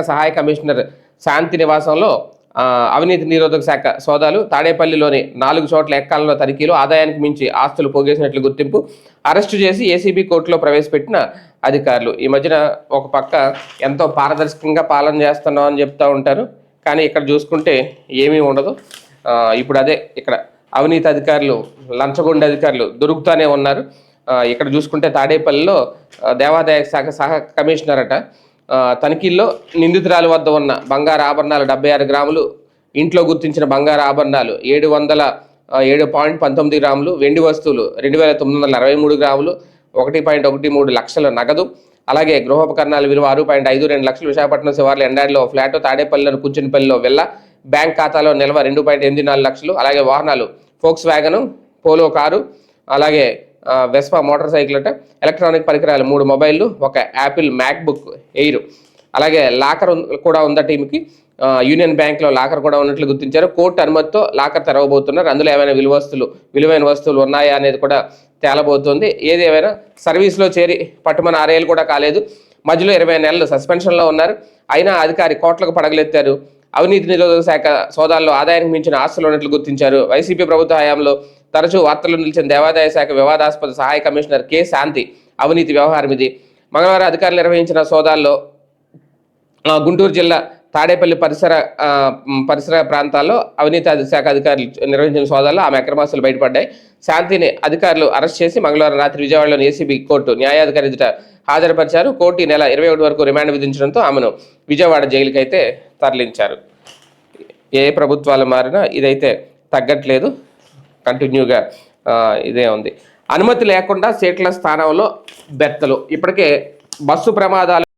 సహాయ కమిషనర్ శాంతి నివాసంలో అవినీతి నిరోధక శాఖ సోదాలు, తాడేపల్లిలోని 4 చోట్ల ఎక్కాలలో తనిఖీలు, ఆదాయానికి మించి ఆస్తులు పోగేసినట్లు గుర్తింపు, అరెస్టు చేసి ఏసీబీ కోర్టులో ప్రవేశపెట్టిన అధికారులు. ఈ మధ్యన ఒక పక్క ఎంతో పారదర్శకంగా పాలన చేస్తున్నాం అని చెప్తూ ఉంటారు, కానీ ఇక్కడ చూసుకుంటే ఏమీ ఉండదు. ఇప్పుడు అదే ఇక్కడ అవినీతి అధికారులు, లంచగొండ అధికారులు దొరుకుతూనే ఉన్నారు. ఇక్కడ చూసుకుంటే తాడేపల్లిలో దేవాదాయ శాఖ సహా కమిషనర్ అట తనిఖీల్లో నిందితురాలి వద్ద ఉన్న బంగారు ఆభరణాలు 76 గ్రాములు, ఇంట్లో గుర్తించిన బంగారు ఆభరణాలు 707.19 గ్రాములు, వెండి వస్తువులు 2963 గ్రాములు, 1.13 లక్షల నగదు, అలాగే గృహోపకరణాల విలువ 6.52 లక్షలు, విశాఖపట్నం శివార్ల ఎండాడిలో ఫ్లాట్, తాడేపల్లిలోని కూర్చునిపల్లిలో వెల్ల, బ్యాంక్ ఖాతాలో నిల్వ 2.84 లక్షలు, అలాగే వాహనాలు ఫోక్స్ వ్యాగన్, పోలో కారు, అలాగే వెస్పా మోటార్ సైకిల్ అట, ఎలక్ట్రానిక్ పరికరాలు 3 మొబైళ్ళు, ఒక యాపిల్ మ్యాక్బుక్ ఎయిర్, అలాగే లాకర్ కూడా ఉందట ఈమెకి. యూనియన్ బ్యాంక్లో లాకర్ కూడా ఉన్నట్లు గుర్తించారు. కోర్టు అనుమతితో లాకర్ తెరవబోతున్నారు. అందులో ఏమైనా విలువైన వస్తువులు ఉన్నాయా అనేది కూడా తేలబోతుంది. ఏది ఏమైనా సర్వీస్లో చేరి పట్టుమని 6 ఏళ్ళు కూడా కాలేదు, మధ్యలో 20 నెలలు సస్పెన్షన్లో ఉన్నారు. అయినా అధికారి కోట్లకు పడగలెత్తారు. అవినీతి నిరోధక శాఖ సోదాల్లో ఆదాయానికి మించిన ఆస్తులు ఉన్నట్లు గుర్తించారు. వైసీపీ ప్రభుత్వ హయాంలో తరచూ వార్తల్లో నిలిచిన దేవాదాయ శాఖ వివాదాస్పద సహాయ కమిషనర్ కె శాంతి అవినీతి వ్యవహారం ఇది. మంగళవారం అధికారులు నిర్వహించిన సోదాల్లో గుంటూరు జిల్లా తాడేపల్లి పరిసర ప్రాంతాల్లో అవినీతి శాఖ అధికారులు నిర్వహించిన సోదాల్లో ఆమె అక్రమాస్తులు బయటపడ్డాయి. శాంతిని అధికారులు అరెస్ట్ చేసి మంగళవారం రాత్రి విజయవాడలోని ఏసీబీ కోర్టు న్యాయాధికారి ఎదుట హాజరుపరిచారు. కోర్టు ఈ నెల 21 వరకు రిమాండ్ విధించడంతో ఆమెను విజయవాడ జైలుకి అయితే తరలించారు. ఏ ప్రభుత్వాలు మారినా ఇదైతే తగ్గట్లేదు, కంటిన్యూగా ఇదే ఉంది. అనుమతి లేకుండా సీట్ల స్థానంలో బెర్తలు. ఇప్పటికే బస్సు ప్రమాదాలు